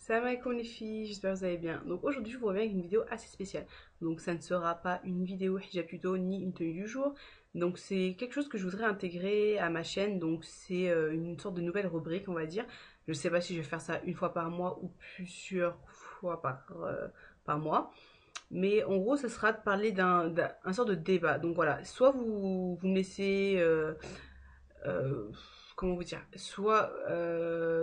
Salam alaikum les filles, j'espère que vous allez bien. Donc aujourd'hui je vous reviens avec une vidéo assez spéciale. Donc ça ne sera pas une vidéo hijab tuto ni une tenue du jour. Donc c'est quelque chose que je voudrais intégrer à ma chaîne. Donc c'est une sorte de nouvelle rubrique on va dire. Je ne sais pas si je vais faire ça une fois par mois ou plusieurs fois par mois. Mais en gros, ce sera de parler d'un sort de débat. Donc voilà, soit vous me laissez euh, comment vous dire, soit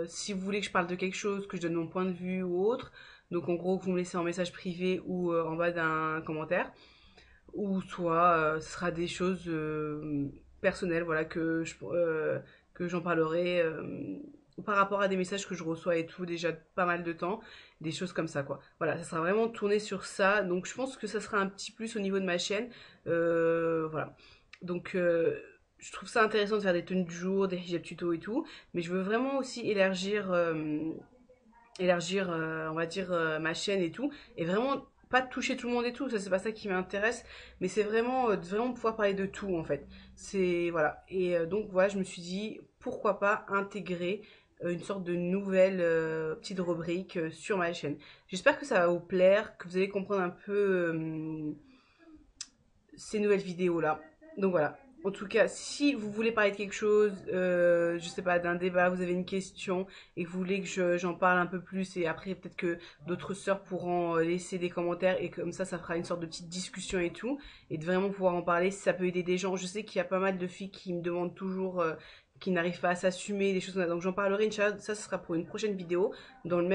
si vous voulez que je parle de quelque chose, que je donne mon point de vue ou autre, donc en gros que vous me laissez en message privé ou en bas d'un commentaire, ou soit ce sera des choses personnelles, voilà, que j'en parlerai par rapport à des messages que je reçois et tout, déjà pas mal de temps, des choses comme ça, quoi. Voilà, ça sera vraiment tourné sur ça, donc je pense que ça sera un petit plus au niveau de ma chaîne, voilà. Donc, je trouve ça intéressant de faire des tenues du jour, des hijab tuto et tout, mais je veux vraiment aussi élargir, on va dire, ma chaîne et tout, et vraiment pas toucher tout le monde et tout, ça c'est pas ça qui m'intéresse, mais c'est vraiment de vraiment pouvoir parler de tout en fait. C'est voilà, et donc voilà, je me suis dit pourquoi pas intégrer une sorte de nouvelle petite rubrique sur ma chaîne. J'espère que ça va vous plaire, que vous allez comprendre un peu ces nouvelles vidéos là. Donc voilà. En tout cas, si vous voulez parler de quelque chose, je sais pas, d'un débat, vous avez une question et que vous voulez que j'en parle un peu plus et après peut-être que d'autres sœurs pourront laisser des commentaires et comme ça fera une sorte de petite discussion et tout et de vraiment pouvoir en parler si ça peut aider des gens. Je sais qu'il y a pas mal de filles qui me demandent toujours qui n'arrivent pas à s'assumer, des choses comme ça. Donc j'en parlerai, Inch'Allah, ça ce sera pour une prochaine vidéo dans le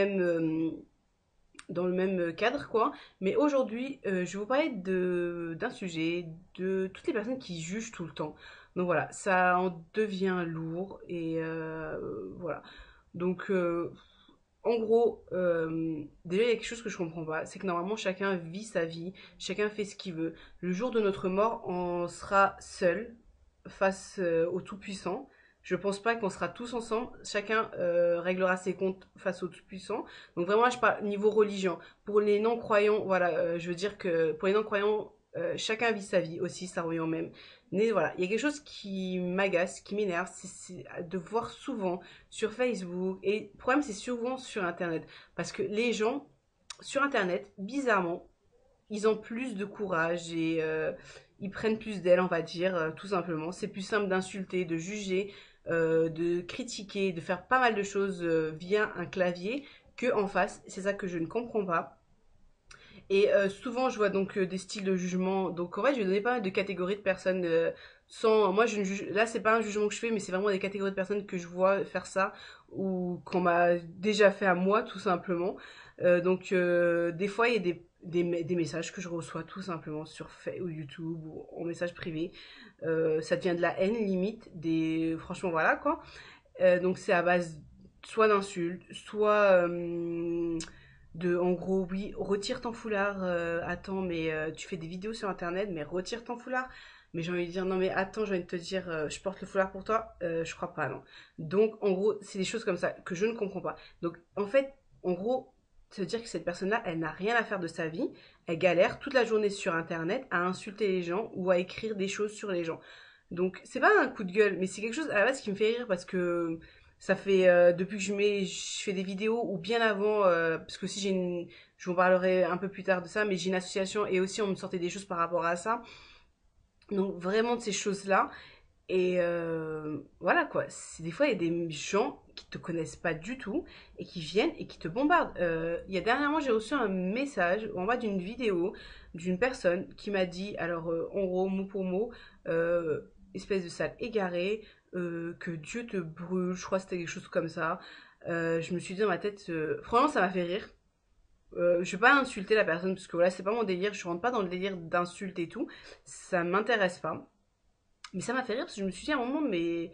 même cadre, quoi. Mais aujourd'hui, je vais vous parler d'un sujet, de toutes les personnes qui jugent tout le temps. Donc voilà, ça en devient lourd et voilà. Donc, en gros, déjà, il y a quelque chose que je comprends pas, c'est que normalement, chacun vit sa vie, chacun fait ce qu'il veut. Le jour de notre mort, on sera seul face au Tout-Puissant. Je pense pas qu'on sera tous ensemble. Chacun réglera ses comptes face au Tout-Puissant. Donc vraiment, je parle niveau religion. Pour les non-croyants, voilà, je veux dire que pour les non-croyants, chacun vit sa vie aussi, ça revient au même. Mais voilà, il y a quelque chose qui m'agace, qui m'énerve, c'est de voir souvent sur Facebook. Et le problème, c'est souvent sur Internet. Parce que les gens, sur Internet, bizarrement, ils ont plus de courage et ils prennent plus d'ailes, on va dire, tout simplement. C'est plus simple d'insulter, de juger, de critiquer, de faire pas mal de choses via un clavier que en face. C'est ça que je ne comprends pas. Et souvent, je vois donc des styles de jugement. Donc, en fait, je vais donner pas mal de catégories de personnes. Sans, moi, je ne juge. Là, c'est pas un jugement que je fais, mais c'est vraiment des catégories de personnes que je vois faire ça ou qu'on m'a déjà fait à moi, tout simplement. Donc, des fois, il y a des messages que je reçois tout simplement sur ou YouTube ou en message privé. Ça devient de la haine limite. Franchement, voilà quoi. Donc, c'est à base soit d'insultes, soit en gros, oui, retire ton foulard, attends, mais tu fais des vidéos sur internet, mais retire ton foulard. Mais j'ai envie de dire, non, mais attends, j'ai envie de te dire, je porte le foulard pour toi, je crois pas, non. Donc, en gros, c'est des choses comme ça que je ne comprends pas. Donc, en fait, en gros, ça veut dire que cette personne-là, elle n'a rien à faire de sa vie, elle galère toute la journée sur internet à insulter les gens ou à écrire des choses sur les gens. Donc, c'est pas un coup de gueule, mais c'est quelque chose à la base qui me fait rire parce que ça fait depuis que je fais des vidéos ou bien avant, parce que si je vous parlerai un peu plus tard de ça, mais j'ai une association et aussi on me sortait des choses par rapport à ça. Donc vraiment de ces choses-là. Et voilà quoi. Des fois il y a des gens qui te connaissent pas du tout et qui viennent et qui te bombardent. Il y a dernièrement j'ai reçu un message en bas d'une vidéo d'une personne qui m'a dit, alors en gros mot pour mot, euh, espèce de sale égaré, que Dieu te brûle, je crois que c'était quelque chose comme ça. Je me suis dit dans ma tête, franchement ça m'a fait rire. Je vais pas insulter la personne parce que voilà c'est pas mon délire, je rentre pas dans le délire d'insulte et tout, ça m'intéresse pas. Mais ça m'a fait rire parce que je me suis dit à un moment, mais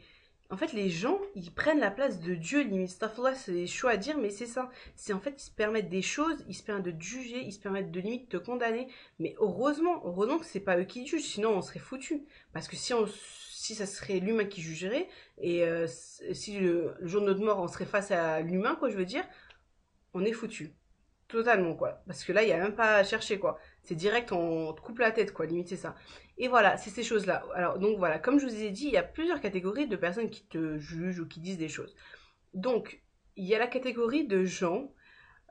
en fait, les gens, ils prennent la place de Dieu, limite. Là, c'est chaud à dire, mais c'est ça. C'est en fait, ils se permettent des choses, ils se permettent de te juger, ils se permettent de limite te condamner. Mais heureusement que c'est pas eux qui jugent, sinon on serait foutus. Parce que si ça serait l'humain qui jugerait, et si le jour de notre mort, on serait face à l'humain, quoi, je veux dire, on est foutus. Totalement, quoi. Parce que là, il n'y a même pas à chercher, quoi. C'est direct, on te coupe la tête, quoi. Limite, c'est ça. Et voilà, c'est ces choses-là. Alors, donc voilà, comme je vous ai dit, il y a plusieurs catégories de personnes qui te jugent ou qui disent des choses. Donc, il y a la catégorie de gens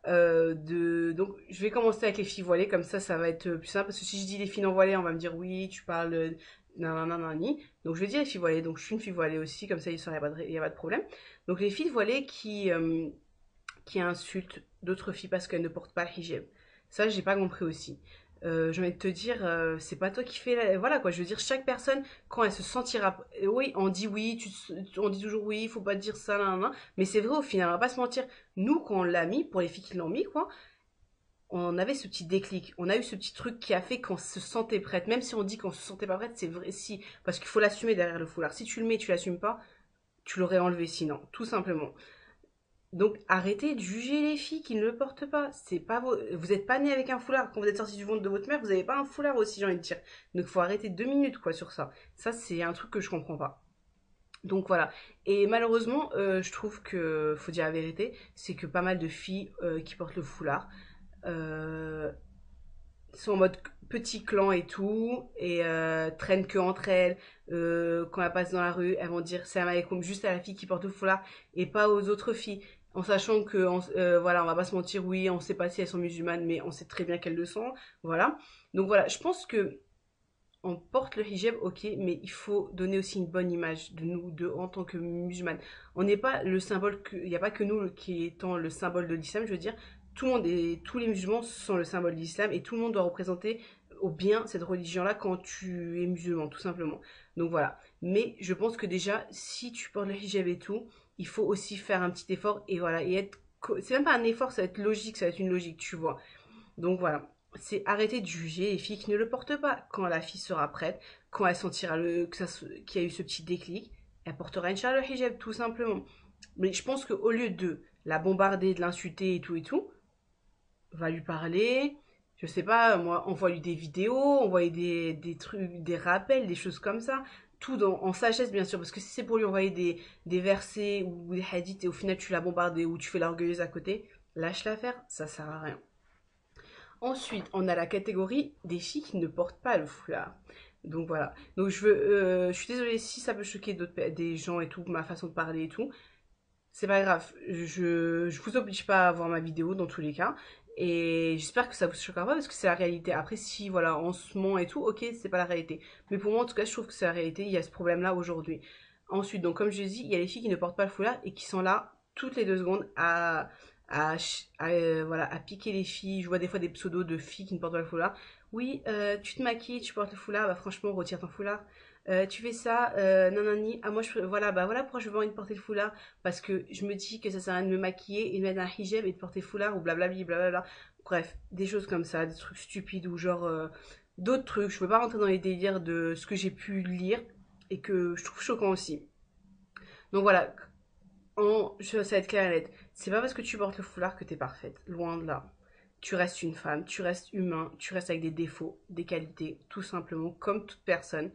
Donc, je vais commencer avec les filles voilées, comme ça va être plus simple. Parce que si je dis les filles non voilées, on va me dire oui, tu parles nanani. Donc, je vais dire les filles voilées. Donc, je suis une fille voilée aussi, comme ça, il n'y a, y a pas de problème. Donc, les filles voilées qui insultent d'autres filles parce qu'elles ne portent pas le hijab. Ça, j'ai pas compris aussi. J'ai envie de te dire, c'est pas toi qui fais voilà quoi, je veux dire, chaque personne, quand elle se sentira. Oui, on dit oui, on dit toujours oui, il faut pas dire ça, nan, nan, nan. Mais c'est vrai au final, on va pas se mentir. Nous, quand on l'a mis, pour les filles qui l'ont mis, quoi, on avait ce petit déclic. On a eu ce petit truc qui a fait qu'on se sentait prête. Même si on dit qu'on se sentait pas prête, c'est vrai, si. Parce qu'il faut l'assumer derrière le foulard. Si tu le mets, tu l'assumes pas, tu l'aurais enlevé sinon, tout simplement. Donc arrêtez de juger les filles qui ne le portent pas. C'est pas vous n'êtes pas né avec un foulard. Quand vous êtes sorti du ventre de votre mère, vous n'avez pas un foulard aussi, j'ai envie de dire. Donc faut arrêter 2 minutes quoi sur ça. Ça c'est un truc que je comprends pas. Donc voilà. Et malheureusement, je trouve que faut dire la vérité, c'est que pas mal de filles qui portent le foulard euh, sont en mode petit clan et tout et traînent que entre elles. Quand elles passent dans la rue, elles vont dire salam alaikum juste à la fille qui porte le foulard et pas aux autres filles. En sachant que, voilà, on va pas se mentir, oui, on sait pas si elles sont musulmanes, mais on sait très bien qu'elles le sont, voilà. Donc voilà, je pense que on porte le hijab, ok, mais il faut donner aussi une bonne image de nous, en tant que musulmanes. On n'est pas le symbole, il n'y a pas que nous qui étant le symbole de l'islam, je veux dire, tout le monde et tous les musulmans sont le symbole de l'islam et tout le monde doit représenter au bien cette religion-là quand tu es musulman, tout simplement. Donc voilà. Mais je pense que déjà, si tu portes le hijab et tout, il faut aussi faire un petit effort et voilà, et être, c'est même pas un effort, ça va être logique, ça va être une logique, tu vois. Donc voilà, c'est arrêter de juger les filles qui ne le portent pas. Quand la fille sera prête, quand elle sentira qu'il y a eu ce petit déclic, elle portera Inch'Allah le hijab, tout simplement. Mais je pense qu'au lieu de la bombarder, de l'insulter et tout, va lui parler, je sais pas, moi, envoie-lui des vidéos, envoyer des trucs, des rappels, des choses comme ça. Tout en sagesse, bien sûr, parce que si c'est pour lui envoyer des versets ou des hadiths et au final tu la bombardes ou tu fais l'orgueilleuse à côté, lâche-la faire, ça sert à rien. Ensuite, on a la catégorie des filles qui ne portent pas le foulard. Donc voilà. Donc je suis désolée si ça peut choquer des gens et tout, ma façon de parler et tout. C'est pas grave. Je vous oblige pas à voir ma vidéo dans tous les cas. Et j'espère que ça vous choquera pas parce que c'est la réalité. Après, si voilà, on se ment et tout, ok, c'est pas la réalité. Mais pour moi, en tout cas, je trouve que c'est la réalité. Il y a ce problème-là aujourd'hui. Ensuite, donc comme je l'ai dit, il y a les filles qui ne portent pas le foulard et qui sont là toutes les 2 secondes voilà, à piquer les filles. Je vois des fois des pseudos de filles qui ne portent pas le foulard. Oui, tu te maquilles, tu portes le foulard, bah franchement, retire ton foulard. Tu fais ça, nanani. Ah, moi, voilà, bah voilà pourquoi je veux envie de porter le foulard. Parce que je me dis que ça sert à rien de me maquiller et de mettre un hijab et de porter le foulard ou blablabli, blablabla. Bref, des choses comme ça, des trucs stupides ou genre d'autres trucs. Je veux pas rentrer dans les délires de ce que j'ai pu lire et que je trouve choquant aussi. Donc voilà, ça va être clair et net. C'est pas parce que tu portes le foulard que t'es parfaite. Loin de là. Tu restes une femme, tu restes humain, tu restes avec des défauts, des qualités, tout simplement, comme toute personne.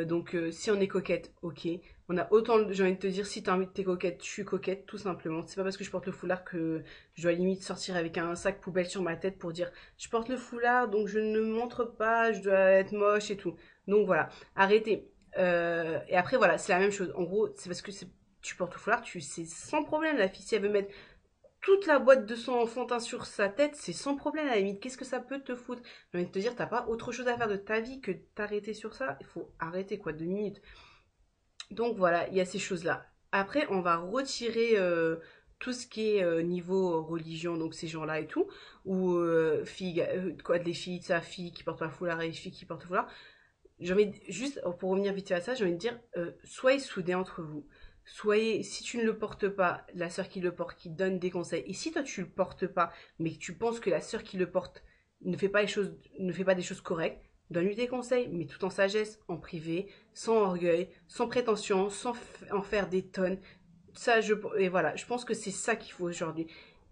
Donc si on est coquette, ok. On a autant, j'ai envie de te dire, si t'as envie de t'es coquette, je suis coquette, tout simplement. C'est pas parce que je porte le foulard que je dois limite sortir avec un sac poubelle sur ma tête pour dire je porte le foulard, donc je ne me montre pas, je dois être moche et tout. Donc voilà, arrêtez. Et après voilà, c'est la même chose. En gros, c'est parce que tu portes le foulard, c'est sans problème. La fille, si elle veut mettre toute la boîte de son enfantin sur sa tête, c'est sans problème à la limite. Qu'est-ce que ça peut te foutre? J'ai envie de te dire, t'as pas autre chose à faire de ta vie que t'arrêter sur ça. Il faut arrêter quoi, 2 minutes. Donc voilà, il y a ces choses-là. Après, on va retirer tout ce qui est niveau religion, donc ces gens-là et tout, ou filles, quoi, des filles, sa fille qui porte un foulard et les filles qui portent un foulard. Juste pour revenir vite fait à ça, j'ai envie de dire, soyez soudés entre vous. Soyez, si tu ne le portes pas, la sœur qui le porte, qui donne des conseils. Et si toi tu le portes pas, mais que tu penses que la sœur qui le porte ne fait pas des choses correctes, donne-lui des conseils, mais tout en sagesse, en privé, sans orgueil, sans prétention, sans en faire des tonnes. Et voilà, je pense que c'est ça qu'il faut aujourd'hui.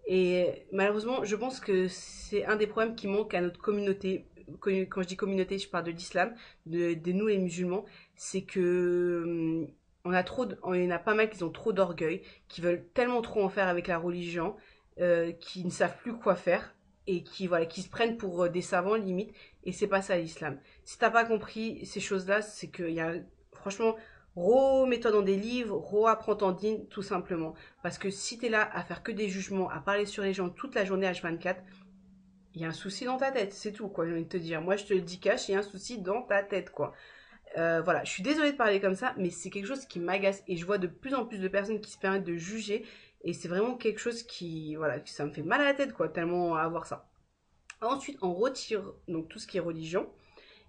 Et malheureusement, je pense que c'est un des problèmes qui manque à notre communauté. Quand je dis communauté, je parle de l'islam, de nous les musulmans, c'est que on en a pas mal qui ont trop d'orgueil, qui veulent tellement trop en faire avec la religion, qui ne savent plus quoi faire et voilà, qui se prennent pour des savants limite. Et c'est pas ça l'islam. Si t'as pas compris ces choses-là, c'est que franchement, remets-toi dans des livres, apprends ton din, tout simplement. Parce que si t'es là à faire que des jugements, à parler sur les gens toute la journée H24, il y a un souci dans ta tête, c'est tout, quoi, j'ai envie de te dire. Moi, je te le dis cash, il y a un souci dans ta tête, quoi. Voilà, je suis désolée de parler comme ça, mais c'est quelque chose qui m'agace et je vois de plus en plus de personnes qui se permettent de juger et c'est vraiment quelque chose qui, voilà, ça me fait mal à la tête, quoi, tellement à voir ça. Ensuite, on retire donc tout ce qui est religion.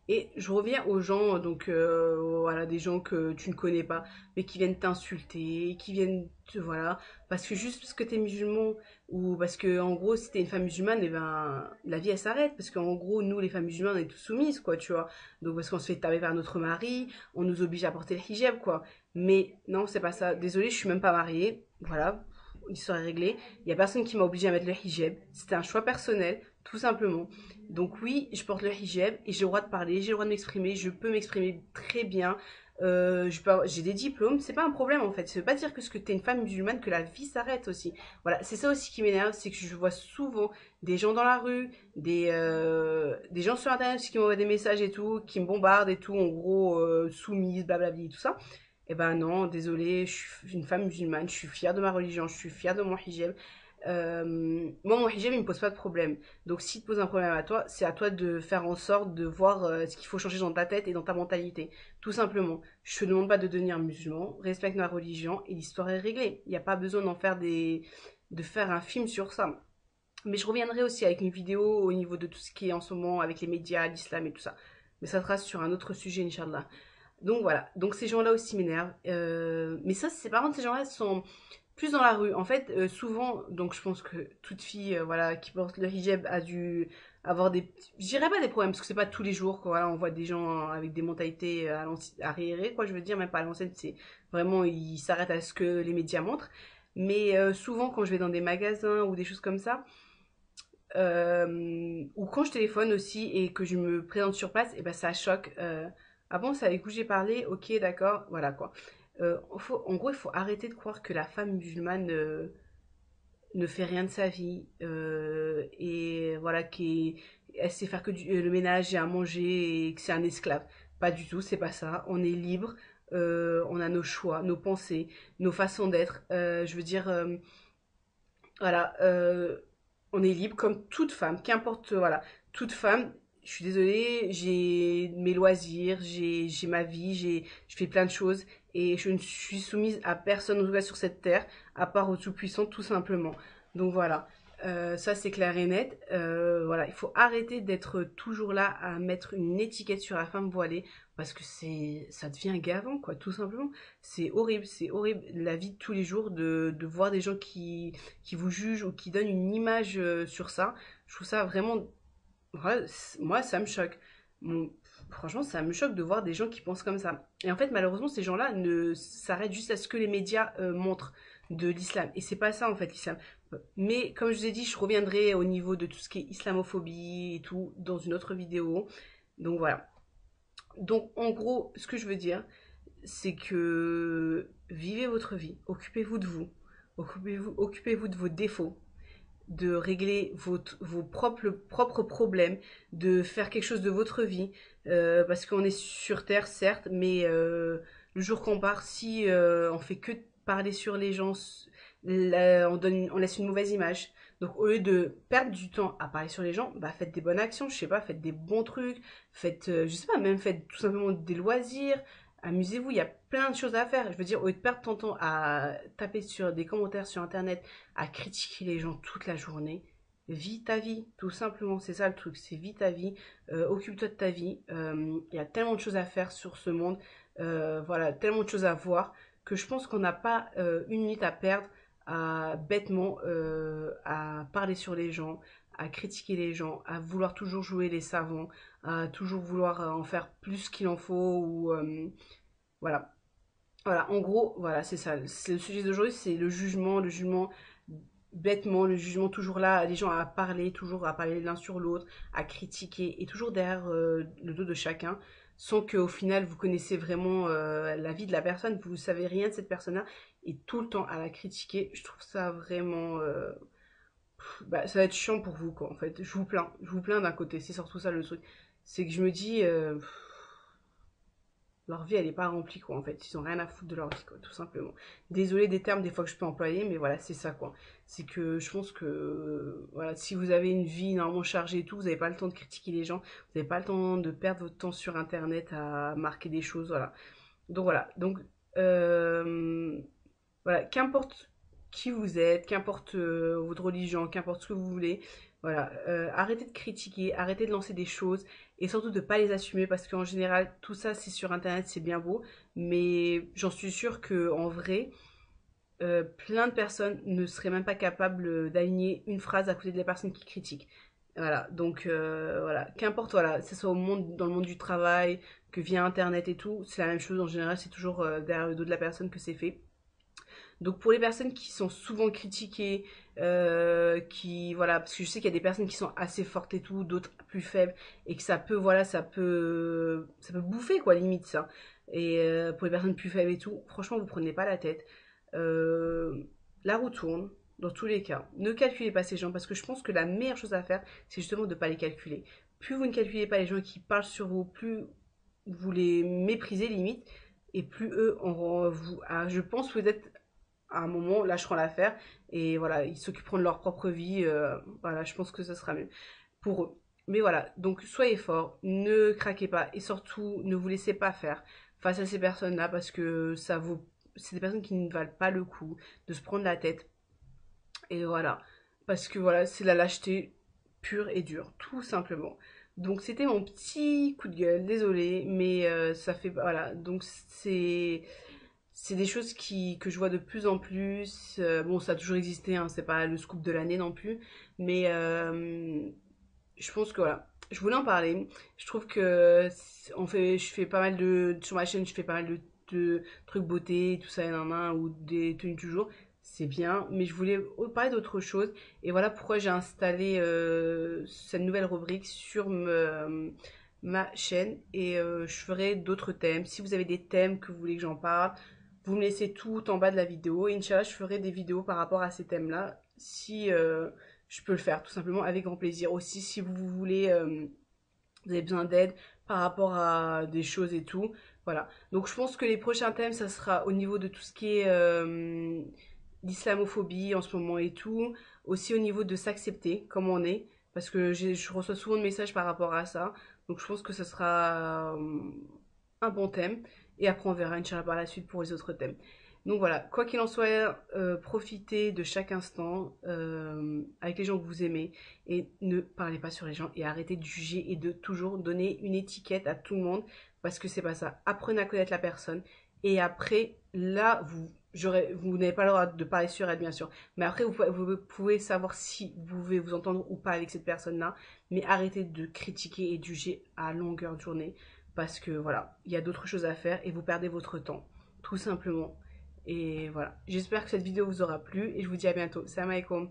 Et je reviens aux gens, donc voilà, des gens que tu ne connais pas, mais qui viennent t'insulter, qui viennent te, voilà, parce que juste parce que t'es musulman, ou parce que en gros, si t'es une femme musulmane, et ben la vie elle s'arrête, parce qu'en gros, nous les femmes musulmanes, on est toutes soumises, quoi, tu vois. Donc parce qu'on se fait taper par notre mari, on nous oblige à porter le hijab, quoi. Mais non, c'est pas ça. Désolée, je suis même pas mariée, voilà, l'histoire est réglée. Il y a personne qui m'a obligée à mettre le hijab, c'était un choix personnel, tout simplement. Donc oui, je porte le hijab et j'ai le droit de parler, j'ai le droit de m'exprimer, je peux m'exprimer très bien. J'ai des diplômes, c'est pas un problème en fait. Ça veut pas dire que ce que t'es une femme musulmane que la vie s'arrête aussi. Voilà, c'est ça aussi qui m'énerve, c'est que je vois souvent des gens dans la rue, des gens sur internet qui m'envoient des messages et tout, qui me bombardent et tout, en gros soumise, blablabla, tout ça. Eh ben non, désolé, je suis une femme musulmane, je suis fière de ma religion, je suis fière de mon hijab. Moi, mon hijab, il me pose pas de problème. Donc, s'il te pose un problème à toi, c'est à toi de faire en sorte de voir ce qu'il faut changer dans ta tête et dans ta mentalité. Tout simplement. Je te demande pas de devenir musulman, respecte ma religion et l'histoire est réglée. Il n'y a pas besoin de faire un film sur ça. Mais je reviendrai aussi avec une vidéo au niveau de tout ce qui est en ce moment avec les médias, l'islam et tout ça. Mais ça sera sur un autre sujet, Inch'Allah. Donc voilà, donc ces gens-là aussi m'énervent. Mais ça, c'est par contre, ces gens-là sont plus dans la rue. En fait, souvent, donc je pense que toute fille voilà, qui porte le hijab a dû avoir des... Je dirais pas des problèmes, parce que c'est pas tous les jours, quoi. Voilà, on voit des gens avec des mentalités arriérées, quoi, je veux dire, même pas à l'ancienne, c'est vraiment, ils s'arrêtent à ce que les médias montrent. Mais souvent, quand je vais dans des magasins ou des choses comme ça, ou quand je téléphone aussi et que je me présente sur place, et ben ça choque. Ah bon, c'est avec vous j'ai parlé, ok, d'accord, voilà quoi. En gros, il faut arrêter de croire que la femme musulmane ne fait rien de sa vie et voilà, elle sait faire que le ménage et à manger et que c'est un esclave. Pas du tout, c'est pas ça. On est libre, on a nos choix, nos pensées, nos façons d'être. Je veux dire, voilà, on est libre comme toute femme, qu'importe, voilà, toute femme. Je suis désolée, j'ai mes loisirs, j'ai ma vie, je fais plein de choses et je ne suis soumise à personne, en tout cas sur cette terre, à part au Tout-Puissant, tout simplement. Donc voilà, ça c'est clair et net. Voilà, il faut arrêter d'être toujours là à mettre une étiquette sur la femme voilée parce que ça devient gavant, quoi, tout simplement. C'est horrible la vie de tous les jours de voir des gens qui vous jugent ou qui donnent une image sur ça. Je trouve ça vraiment... Ouais, moi, ça me choque. Bon, franchement, ça me choque de voir des gens qui pensent comme ça. Et en fait, malheureusement, ces gens-là ne s'arrêtent juste à ce que les médias montrent de l'islam. Et c'est pas ça, en fait, l'islam. Mais comme je vous ai dit, je reviendrai au niveau de tout ce qui est islamophobie et tout dans une autre vidéo. Donc voilà. Donc en gros, ce que je veux dire, c'est que vivez votre vie, occupez-vous de vous, occupez-vous de vos défauts, de régler vos propres problèmes, de faire quelque chose de votre vie, parce qu'on est sur Terre, certes, mais le jour qu'on part, si on fait que parler sur les gens, on laisse une mauvaise image. Donc au lieu de perdre du temps à parler sur les gens, bah faites des bonnes actions, je sais pas, faites des bons trucs, faites, je sais pas, même faites tout simplement des loisirs, amusez-vous, il y a plein de choses à faire. Je veux dire, au lieu de perdre ton temps à taper sur des commentaires sur internet, à critiquer les gens toute la journée, vis ta vie, tout simplement, c'est ça le truc, c'est vis ta vie, occupe-toi de ta vie. Il y a tellement de choses à faire sur ce monde, voilà, tellement de choses à voir, que je pense qu'on n'a pas une minute à perdre à bêtement à parler sur les gens, à critiquer les gens, à vouloir toujours jouer les savants, à toujours vouloir en faire plus qu'il en faut, ou voilà. Voilà, en gros, voilà, c'est ça. C'est le sujet d'aujourd'hui, c'est le jugement bêtement, le jugement toujours là, les gens toujours à parler l'un sur l'autre, à critiquer, et toujours derrière le dos de chacun, sans qu'au final vous connaissez vraiment la vie de la personne, vous savez rien de cette personne-là, et tout le temps à la critiquer. Je trouve ça vraiment... bah, ça va être chiant pour vous, quoi, en fait. Je vous plains d'un côté, c'est surtout ça le truc. C'est que je me dis... leur vie elle est pas remplie quoi en fait, ils ont rien à foutre de leur vie quoi, tout simplement. Désolée des termes des fois que je peux employer, mais voilà, c'est ça quoi. C'est que je pense que voilà, si vous avez une vie normalement chargée et tout, vous n'avez pas le temps de critiquer les gens, vous n'avez pas le temps de perdre votre temps sur internet à marquer des choses, voilà. Donc voilà, donc euh, voilà, qu'importe qui vous êtes, qu'importe votre religion, qu'importe ce que vous voulez, voilà, arrêtez de critiquer, arrêtez de lancer des choses et surtout de ne pas les assumer parce qu'en général, tout ça, c'est sur internet, c'est bien beau, mais j'en suis sûre que en vrai, plein de personnes ne seraient même pas capables d'aligner une phrase à côté de la personne qui critique. Voilà, donc voilà, qu'importe, voilà, que ce soit au monde, dans le monde du travail, que via internet et tout, c'est la même chose en général, c'est toujours derrière le dos de la personne que c'est fait. Donc pour les personnes qui sont souvent critiquées, qui voilà, parce que je sais qu'il y a des personnes qui sont assez fortes et tout, d'autres plus faibles, et que ça peut voilà, ça peut bouffer quoi limite ça. Et pour les personnes plus faibles et tout, franchement vous prenez pas la tête. Euh, la roue tourne. Dans tous les cas, ne calculez pas ces gens parce que je pense que la meilleure chose à faire, c'est justement de ne pas les calculer. Plus vous ne calculez pas les gens qui parlent sur vous, plus vous les méprisez limite, et plus eux, je pense que vous êtes à un moment lâcheront l'affaire et voilà, ils s'occuperont de leur propre vie. Voilà, je pense que ce sera mieux pour eux. Mais voilà, donc soyez forts, ne craquez pas et surtout ne vous laissez pas faire face à ces personnes-là parce que c'est des personnes qui ne valent pas le coup de se prendre la tête. Et voilà, parce que voilà, c'est la lâcheté pure et dure, tout simplement. Donc c'était mon petit coup de gueule, désolé, mais ça fait voilà, donc c'est des choses que je vois de plus en plus. Bon, ça a toujours existé, hein, c'est pas le scoop de l'année non plus. Mais je pense que voilà, je voulais en parler. Je trouve que je fais pas mal sur ma chaîne, je fais pas mal de trucs beauté, tout ça, ou des tenues du jour. C'est bien, mais je voulais parler d'autre chose. Et voilà pourquoi j'ai installé cette nouvelle rubrique sur ma chaîne. Et je ferai d'autres thèmes. Si vous avez des thèmes que vous voulez que j'en parle, vous me laissez tout en bas de la vidéo. Et Inch'Allah, je ferai des vidéos par rapport à ces thèmes-là. Si je peux le faire, tout simplement, avec grand plaisir. Aussi, si vous voulez, vous avez besoin d'aide par rapport à des choses et tout. Voilà. Donc, je pense que les prochains thèmes, ça sera au niveau de tout ce qui est l'islamophobie en ce moment et tout. Aussi au niveau de s'accepter comme on est. Parce que je reçois souvent de messages par rapport à ça. Donc, je pense que ça sera un bon thème. Et après, on verra, Inch'Allah, par la suite pour les autres thèmes. Donc voilà, quoi qu'il en soit, profitez de chaque instant avec les gens que vous aimez et ne parlez pas sur les gens et arrêtez de juger et de toujours donner une étiquette à tout le monde parce que c'est pas ça. Apprenez à connaître la personne et après, là, vous n'avez pas le droit de parler sur elle, bien sûr, mais après, vous pouvez savoir si vous pouvez vous entendre ou pas avec cette personne-là, mais arrêtez de critiquer et de juger à longueur de journée parce que voilà, il y a d'autres choses à faire et vous perdez votre temps, tout simplement. Et voilà, j'espère que cette vidéo vous aura plu et je vous dis à bientôt. Salam alaikum.